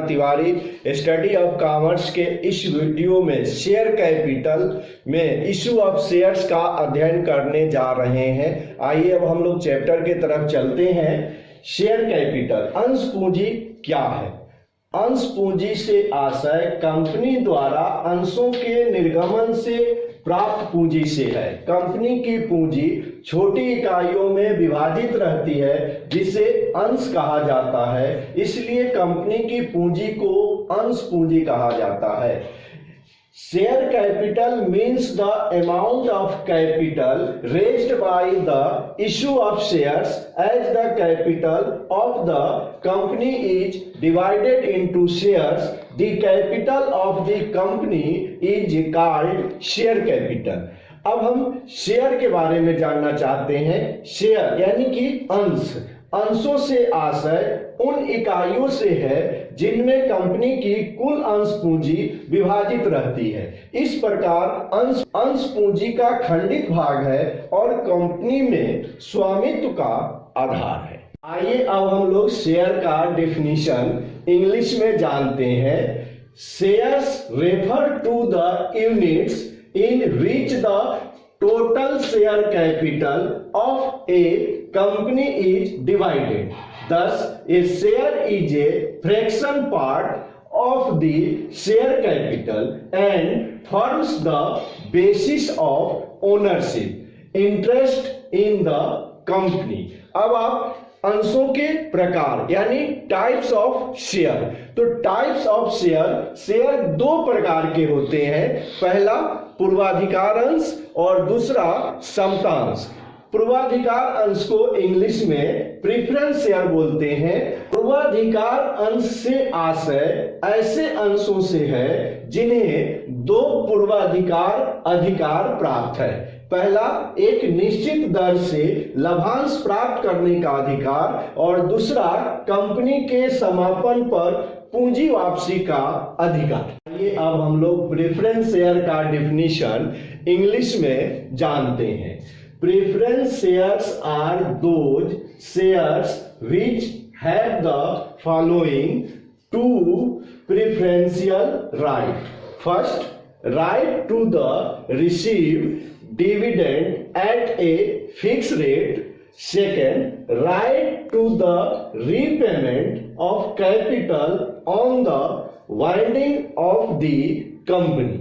Tiwari study of commerce के इस video में शेयर कैपिटल में इशू ऑफ शेयर्स का अध्ययन करने जा रहे हैं। आइए अब हम लोग चैप्टर के तरफ चलते हैं। शेयर कैपिटल अंश पूंजी क्या है? अंश पूंजी से आशय कंपनी द्वारा अंशों के निर्गमन से प्राप्त पूंजी से है। कंपनी की पूंजी छोटी इकाइयों में विभाजित रहती है जिसे अंश कहा जाता है, इसलिए कंपनी की पूंजी को अंश पूंजी कहा जाता है। Share capital means the amount of capital raised by the issue of shares as the capital of the company is divided into shares. The capital of the company is called share capital. अब हम share के बारे में जानना चाहते हैं। Share यानी कि अंश, अंशों से आशय उन इकाइयों से है जिनमें कंपनी की कुल अंश पूंजी विभाजित रहती है। इस प्रकार अंश पूंजी का खंडित भाग है और कंपनी में स्वामित्व का आधार है। आइए अब हम लोग शेयर का डेफिनेशन इंग्लिश में जानते हैं। Shares refer to the units in which the total share capital of a company is divided. Thus, a share is a fraction part of the share capital and forms the basis of ownership, interest in the company. अब आप अंशों के प्रकार यानी types of share, तो types of share दो प्रकार के होते हैं। पहला पूर्वाधिकार अंश और दूसरा समता अंश। पूर्वाधिकार अंश को इंग्लिश में प्रेफरेंस शेयर बोलते हैं। पूर्वाधिकार अंश से आशय ऐसे अंशों से है जिन्हें दो पूर्वाधिकार अधिकार प्राप्त है। पहला एक निश्चित दर से लाभांश प्राप्त करने का अधिकार और दूसरा कंपनी के समापन पर पूंजी वापसी का अधिकार। ये अब हम लोग प्रेफरेंस शेयर का डेफिनेशन इंग्लिश में जानते हैं। Preference shares are those shares which have the following two preferential right. First, right to the receive dividend at a fixed rate. Second, right to the repayment of capital on the winding of the company.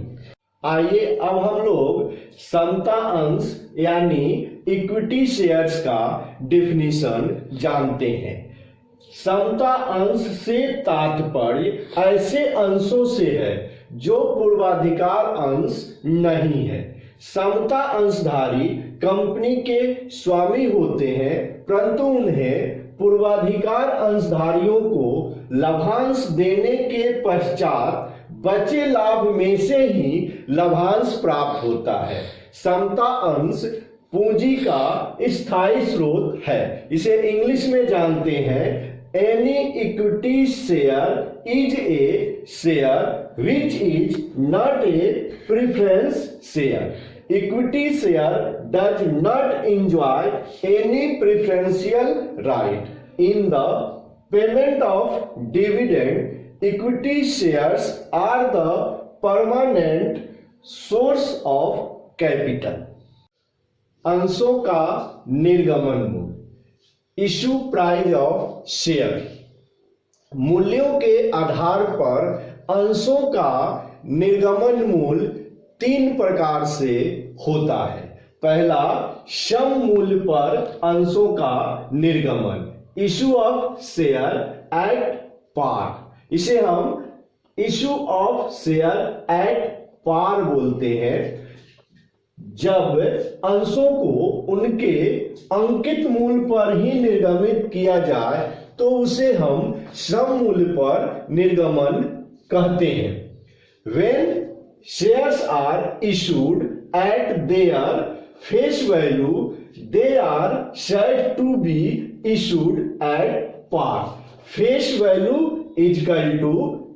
आइए अब हम लोग समता अंश यानी equity shares का definition जानते हैं। समता अंश से तात्पर्य ऐसे अंशों से है जो पूर्वाधिकार अंश नहीं है। समता अंशधारी कंपनी के स्वामी होते हैं, परंतु उन्हें पूर्वाधिकार अंशधारियों को लाभांश देने के पश्चात बचे लाभ में से ही लाभांश प्राप्त होता है। समता अंश पूंजी का स्थायी स्रोत है। इसे इंग्लिश में जानते हैं, any equity share is a share which is not a preference share. Equity share does not enjoy any preferential right in the payment of dividend. Equity shares are the permanent source of capital. अंशों का निर्गमन मूल्य, issue price of share. मूल्यों के आधार पर अंशों का निर्गमन मूल्य तीन प्रकार से होता है। पहला, सम मूल्य पर अंशों का निर्गमन, issue of share at par. इसे हम issue of share at par बोलते हैं। जब अंशों को उनके अंकित मूल्य पर ही निर्गमित किया जाए तो उसे हम सम मूल्य पर निर्गमन कहते हैं। When shares are issued at their face value, they are said to be issued at par. Face value is equal to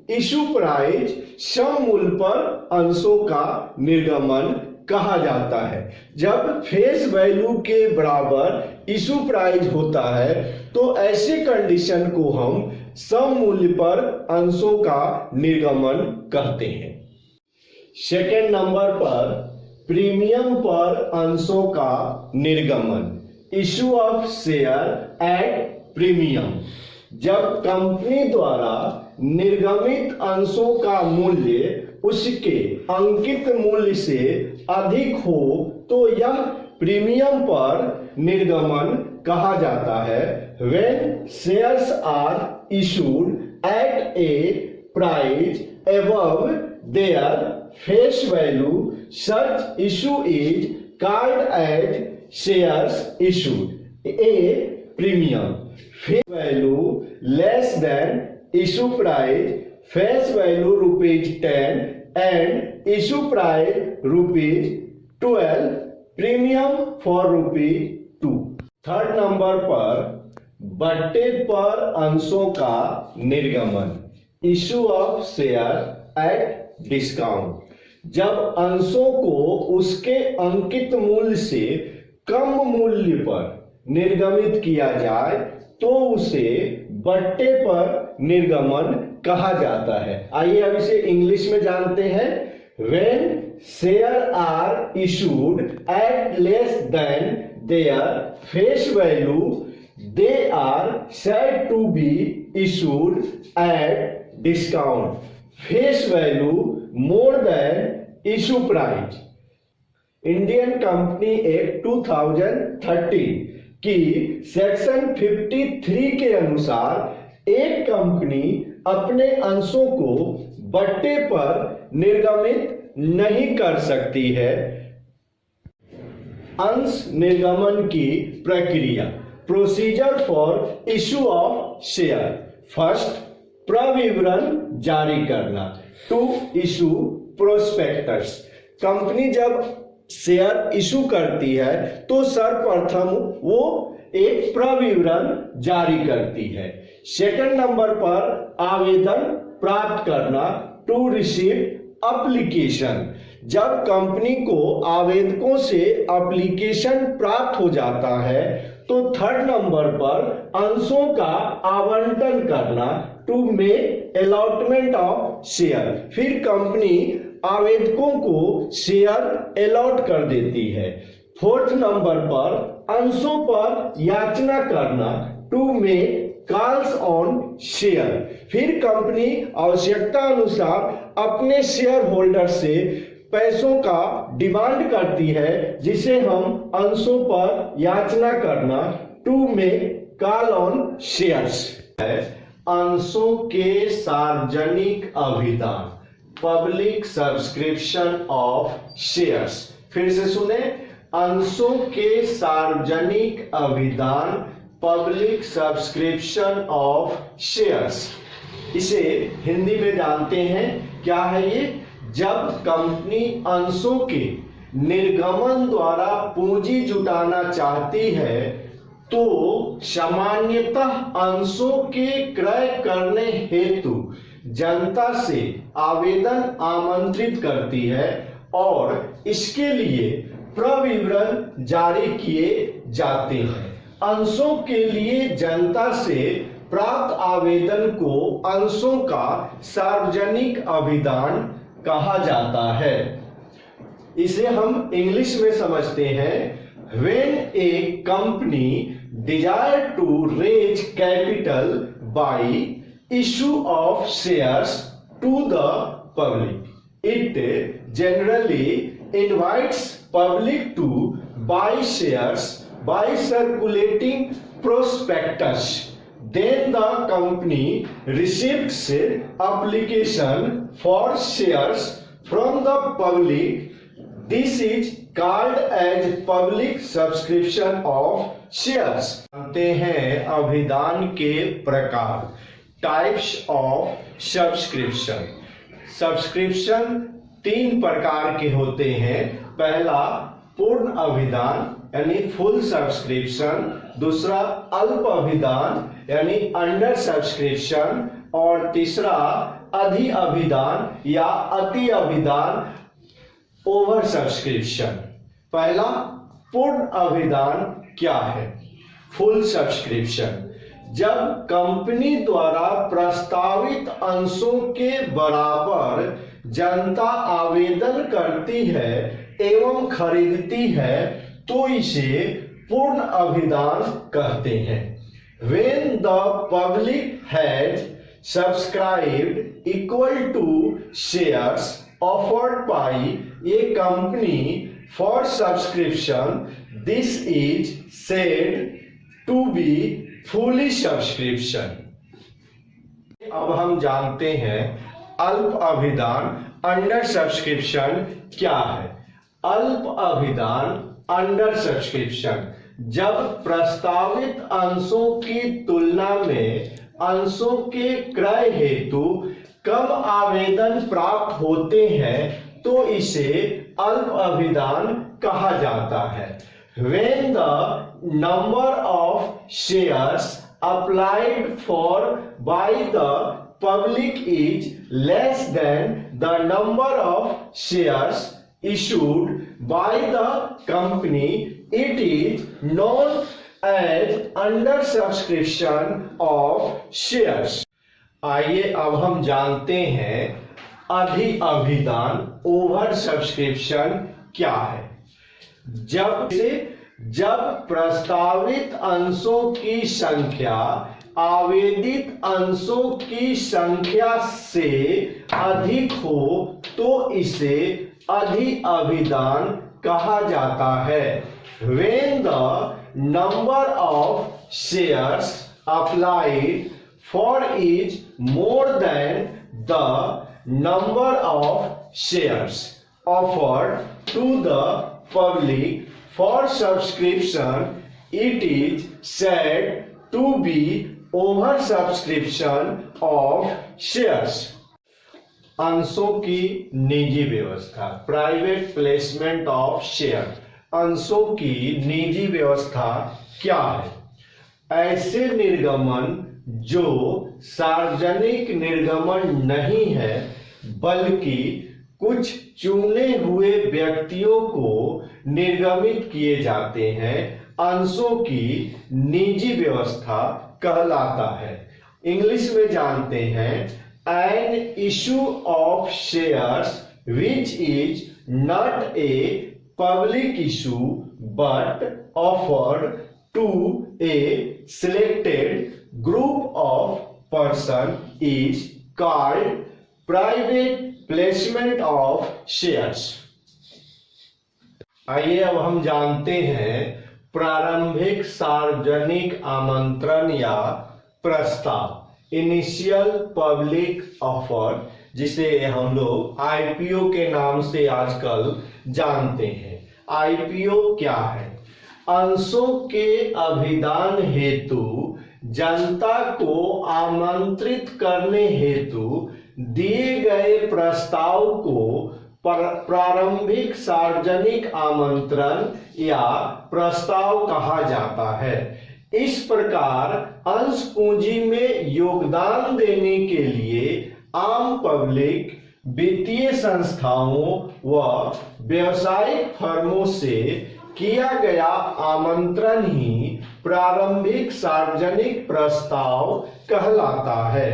issue price, सम मूल्य पर अंशों का निर्गमन कहा जाता है। जब फेस वैल्यू के बराबर इशू प्राइस होता है तो ऐसे कंडीशन को हम सम मूल्य पर अंशों का निर्गमन कहते हैं। सेकेंड नंबर पर प्रीमियम पर अंशों का निर्गमन, issue of share at premium. जब कंपनी द्वारा निर्गमित अंशों का मूल्य उसके अंकित मूल्य से अधिक हो तो यह प्रीमियम पर निर्गमन कहा जाता है। When shares are issued at a price above their face value, such issue is called as shares issued. A premium. Face value less than issue price, face value ₹10 and issue price ₹12, premium for ₹2। Third number पर बट्टे पर अंशों का निर्गमन, issue of share at discount. जब अंशों को उसके अंकित मूल्य से कम मूल्य पर निर्गमित किया जाए तो उसे बट्टे पर निर्गमन कहा जाता है। आइए अब इसे इंग्लिश में जानते हैं। When shares are issued at less than their face value, they are said to be issued at discount. Face value more than issue price। Indian company act 2013 की सेक्शन 53 के अनुसार एक कंपनी अपने अंशों को बट्टे पर निर्गमित नहीं कर सकती है। अंश निर्गमन की प्रक्रिया, procedure for issue of share. First, प्रविवरण जारी करना, टू इशू प्रोस्पेक्टस। कंपनी जब शेयर इशू करती है तो सर्वप्रथम वो एक प्रविवरण जारी करती है। सेकंड नंबर पर आवेदन प्राप्त करना, टू रिसीव एप्लीकेशन। जब कंपनी को आवेदकों से एप्लीकेशन प्राप्त हो जाता है तो थर्ड नंबर पर अंशों का आवंटन करना, to make allotment of share. फिर कंपनी आवेदकों को शेयर अलॉट कर देती है। फोर्थ नंबर पर अंशों पर याचना करना, to make calls on share. फिर कंपनी आवश्यकता अनुसार अपने शेयर होल्डर से पैसों का डिमांड करती है जिसे हम अंशों पर याचना करना, to make call on shares. अंशों के सार्वजनिक अभिदान, पब्लिक सब्सक्रिप्शन ऑफ शेयर्स। फिर से सुने, अंशों के सार्वजनिक अभिदान, पब्लिक सब्सक्रिप्शन ऑफ शेयर्स। इसे हिंदी में जानते हैं, क्या है ये? जब कंपनी अंशों के निर्गमन द्वारा पूंजी जुटाना चाहती है तो सामान्यतः अंशों के क्रय करने हेतु जनता से आवेदन आमंत्रित करती है और इसके लिए प्रविवरण जारी किए जाते हैं। अंशों के लिए जनता से प्राप्त आवेदन को अंशों का सार्वजनिक अभिदान कहा जाता है। इसे हम इंग्लिश में समझते हैं। When a company desire to raise capital by issue of shares to the public, it generally invites public to buy shares by circulating prospectus. Then the company receives application for shares from the public. This is called as public subscription of shares. जानते हैं अभिदान के प्रकार, types of subscription. Subscription 3 प्रकार के होते हैं। पहला पूर्ण अभिदान यानी फुल सब्सक्रिप्शन, दूसरा अल्प अभिदान यानी अंडर सब्सक्रिप्शन और तीसरा अधि अभिदान या अति अभिदान ओवर सब्सक्रिप्शन। पहला पूर्ण अभिदान क्या है? Full subscription. जब कंपनी द्वारा प्रस्तावित अंशों के बराबर जनता आवेदन करती है एवं खरीदती है तो इसे पूर्ण अभिदान कहते हैं। When the public has subscribed equal to shares offered by a company for subscription, this is said to be fully subscription। अब हम जानते हैं अल्प अभिदान अंडर सब्सक्रिप्शन क्या है। अल्प अभिदान अंडर सब्सक्रिप्शन जब प्रस्तावित अंशों की तुलना में अंशों के क्रय हेतु कम आवेदन प्राप्त होते हैं तो इसे अल्प अभिदान कहा जाता है। When the number of shares applied for by the public is less than the number of shares issued by the company, it is known as under subscription of shares। आइए अब हम जानते हैं अधि अभिदान ओवर सब्सक्रिप्शन क्या है। जब प्रस्तावित अंशों की संख्या आवेदित अंशों की संख्या से अधिक हो तो इसे अधि अभिदान कहा जाता है। When the number of shares applied for is more than the number of shares offered to the public for subscription, it is said to be over subscription of shares। अंशों की निजी व्यवस्था प्राइवेट प्लेसमेंट ऑफ शेयर। अंशों की निजी व्यवस्था क्या है? ऐसे निर्गमन जो सार्वजनिक निर्गमन नहीं है बल्कि कुछ चुने हुए व्यक्तियों को निर्गमित किए जाते हैं अंशों की निजी व्यवस्था कहलाता है। इंग्लिश में जानते हैं an issue of shares which is not a public issue but offered to a selected group of person is called private placement of shares। आइए अब हम जानते हैं प्रारंभिक सार्वजनिक आमंत्रण या प्रस्ताव इनिशियल पब्लिक ऑफर, जिसे हम लोग आईपीओ के नाम से आजकल जानते हैं। आईपीओ क्या है? अंशों के अभिदान हेतु जनता को आमंत्रित करने हेतु दिए गए प्रस्ताव को प्रारंभिक सार्वजनिक आमंत्रण या प्रस्ताव कहा जाता है। इस प्रकार अंश पूंजी में योगदान देने के लिए आम पब्लिक वित्तीय संस्थाओं व व्यवसायिक फर्मों से किया गया आमंत्रण ही प्रारंभिक सार्वजनिक प्रस्ताव कहलाता है।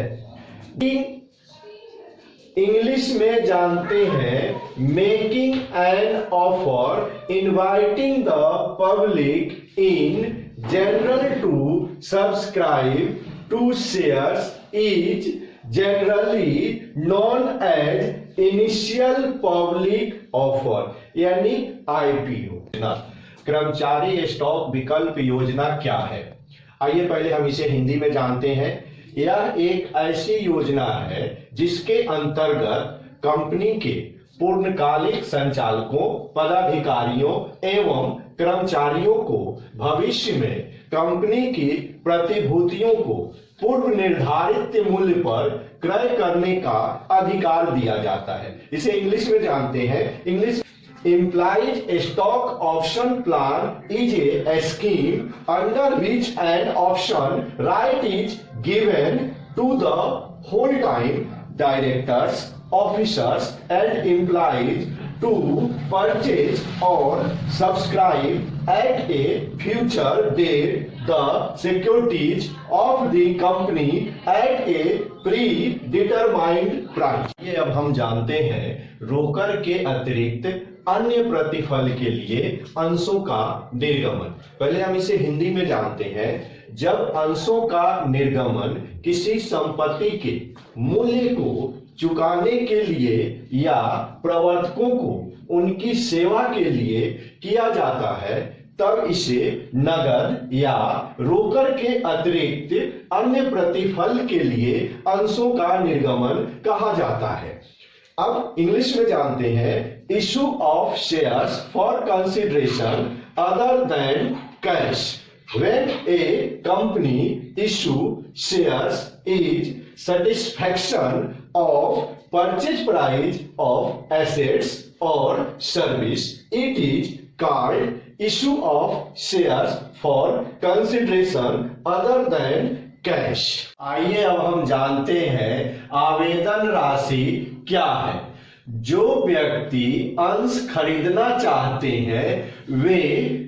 इंग्लिश में जानते हैं making an offer inviting the public in general to subscribe to shares is generally known as initial public offer यानी आईपीओ। कर्मचारी स्टॉक विकल्प योजना क्या है? आइए पहले हम इसे हिंदी में जानते हैं। यह एक ऐसी योजना है जिसके अंतर्गत कंपनी के पूर्णकालिक संचालकों, पदाधिकारियों एवं कर्मचारियों को भविष्य में कंपनी की प्रतिभूतियों को पूर्व निर्धारित मूल्य पर क्रय करने का अधिकार दिया जाता है। इसे इंग्लिश में जानते हैं। English implies a stock option plan is a scheme under which an option right is given to the whole time directors, officers and employees to purchase or subscribe at a future date the securities of the company at a predetermined price। ये अब हम जानते हैं रोकर के अतिरिक्त अन्य प्रतिफल के लिए अंशों का निर्गमन। पहले हम इसे हिंदी में जानते हैं। जब अंशों का निर्गमन किसी संपत्ति के मूल्य को चुकाने के लिए या प्रवर्तकों को उनकी सेवा के लिए किया जाता है तब इसे नगद या रोकड़ के अतिरिक्त अन्य प्रतिफल के लिए अंशों का निर्गमन कहा जाता है। अब इंग्लिश में जानते हैं issue of shares for consideration other than cash. When a company issue shares is satisfaction of purchase price of assets or service, it is called issue of shares for consideration other than cash। आइए अब हम जानते हैं आवेदन राशि क्या है। जो व्यक्ति अंश खरीदना चाहते हैं वे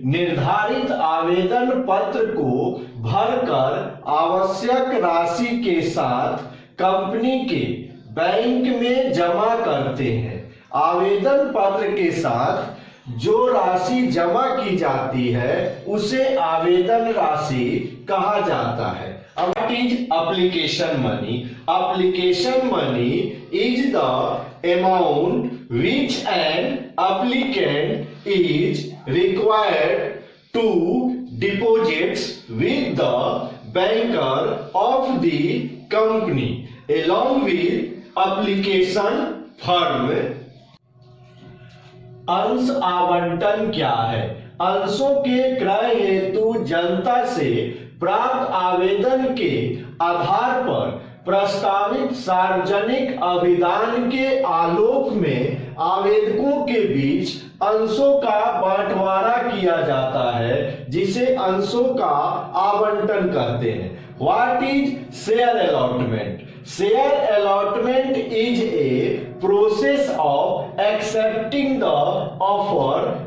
निर्धारित आवेदन पत्र को भरकर आवश्यक राशि के साथ कंपनी के बैंक में जमा करते हैं। आवेदन पत्र के साथ जो राशि जमा की जाती है उसे आवेदन राशि कहा जाता है। What is application money? Application money is the amount which an applicant is required to deposit with the banker of the company along with application form। अंश आवंटन क्या है? अंशों के क्रय हेतु जनता से प्राप्त आवेदन के आधार पर प्रस्तावित सार्वजनिक अभिदान के आलोक में आवेदकों के बीच अंशों का बंटवारा किया जाता है जिसे अंशों का आवंटन कहते हैं। What is share allotment? Share allotment is a process of accepting the offer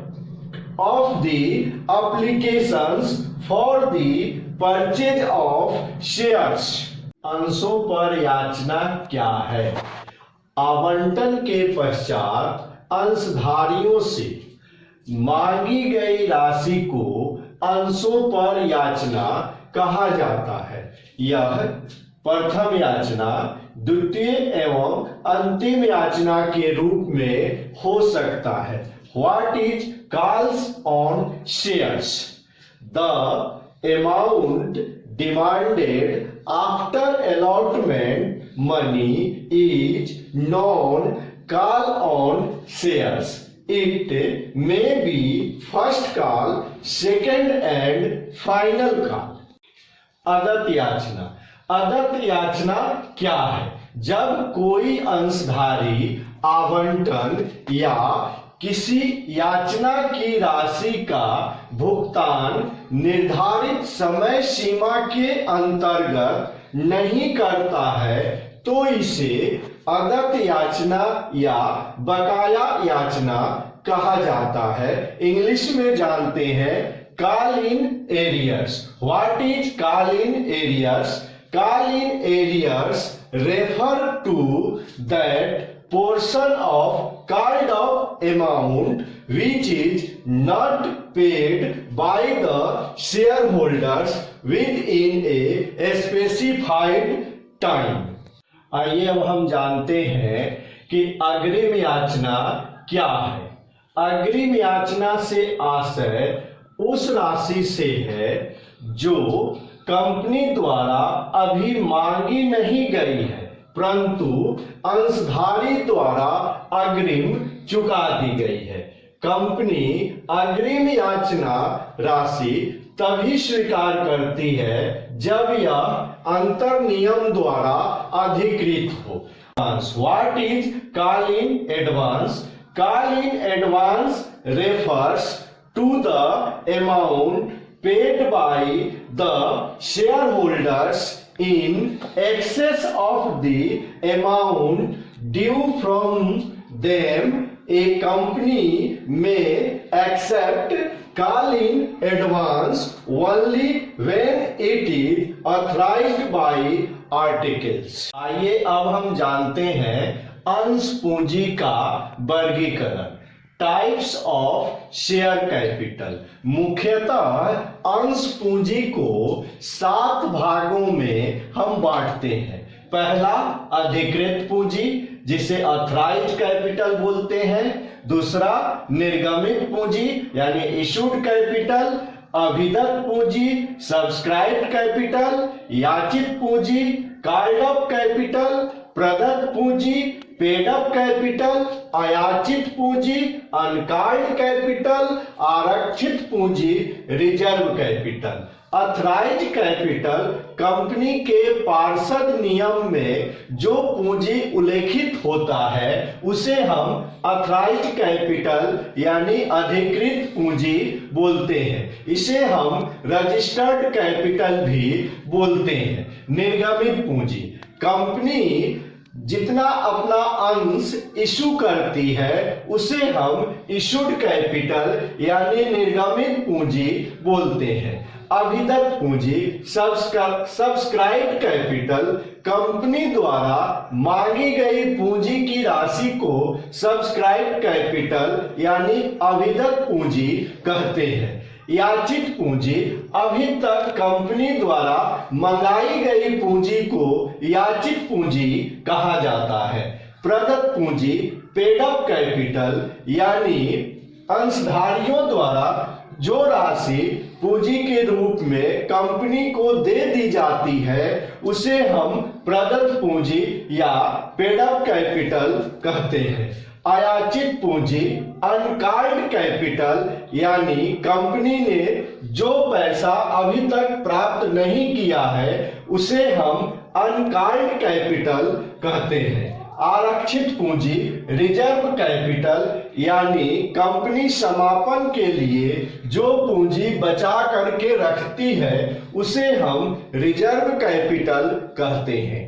of the applications for the purchase of shares। अंशों पर याचना क्या है? आवंटन के पश्चात अंशधारियों से मांगी गई राशि को अंशों पर याचना कहा जाता है। यह प्रथम याचना, द्वितीय एवं अंतिम याचना के रूप में हो सकता है। What is calls on shares? The amount demanded after allotment money is known call on shares। It may be first call, second and final call। अदत्त याचना। अदत्त याचना क्या है? जब कोई अंशधारी आवंटन या किसी याचना की राशि का भुगतान निर्धारित समय सीमा के अंतर्गत नहीं करता है तो इसे अदत्त याचना या बकाया याचना कहा जाता है। इंग्लिश में जानते हैं call in arrears. What is call in arrears? Call in arrears refer to that portion of called off amount which is not paid by the shareholders within a specified time। आइए अब हम जानते हैं कि अग्रिम याचना क्या है। अग्रिम याचना से आशय उस राशि से है जो कंपनी द्वारा अभी मांगी नहीं गई है परंतु अंशधारी द्वारा अग्रिम चुका दी गई है। कंपनी अग्रिम याचना राशि तभी स्वीकार करती है जब यह अंतर नियम द्वारा अधिकृत हो। What is call in advance? Call in advance refers to the amount paid by the shareholders in excess of the amount due from them a company में accept call in advance only when it is authorised by articles. आइए अब हम जानते हैं अंश पूंजी का वर्गीकरण। Types of share capital. मुख्यतः अंश पूंजी को 7 भागों में हम बांटते हैं। पहला अधिकृत पूंजी जिसे ऑथराइज्ड कैपिटल बोलते हैं। दूसरा निर्गमित पूंजी यानी इशूड कैपिटल। अभिदत्त पूंजी सब्सक्राइब्ड कैपिटल। याचित पूंजी कॉल्ड अप कैपिटल। प्रदत्त पूंजी पेड अप कैपिटल। अयाचित पूंजी अनकॉल्ड कैपिटल। आरक्षित पूंजी reserve capital. Authorised capital company के पार्षद नियम में जो पूंजी उल्लेखित होता है उसे हम ऑथराइज्ड कैपिटल यानी अधिकृत पूंजी बोलते हैं। इसे हम रजिस्टर्ड कैपिटल भी बोलते हैं। निर्गमित पूंजी कंपनी जितना अपना अंश इशू करती है उसे हम इशूड कैपिटल यानी निर्गमित पूंजी बोलते हैं। अभिदत्त पूंजी सब्सक्राइब्ड कैपिटल कंपनी द्वारा मांगी गई पूंजी की राशि को सब्सक्राइब्ड कैपिटल यानी अभिदत्त पूंजी कहते हैं। याचित पूंजी अभी तक कंपनी द्वारा मंगाई गई पूंजी को याचित पूंजी कहा जाता है। प्रदत्त पूंजी पेड अप कैपिटल यानी अंशधारियों द्वारा जो राशि पूंजी के रूप में कंपनी को दे दी जाती है उसे हम प्रदत्त पूंजी या पेड अप कैपिटल कहते हैं। अयाचित पूंजी अनकॉल्ड कैपिटल यानी कंपनी ने जो पैसा अभी तक प्राप्त नहीं किया है उसे हम अनकॉल्ड कैपिटल कहते हैं। आरक्षित पूंजी रिजर्व कैपिटल यानी कंपनी समापन के लिए जो पूंजी बचा करके रखती है उसे हम रिजर्व कैपिटल कहते हैं।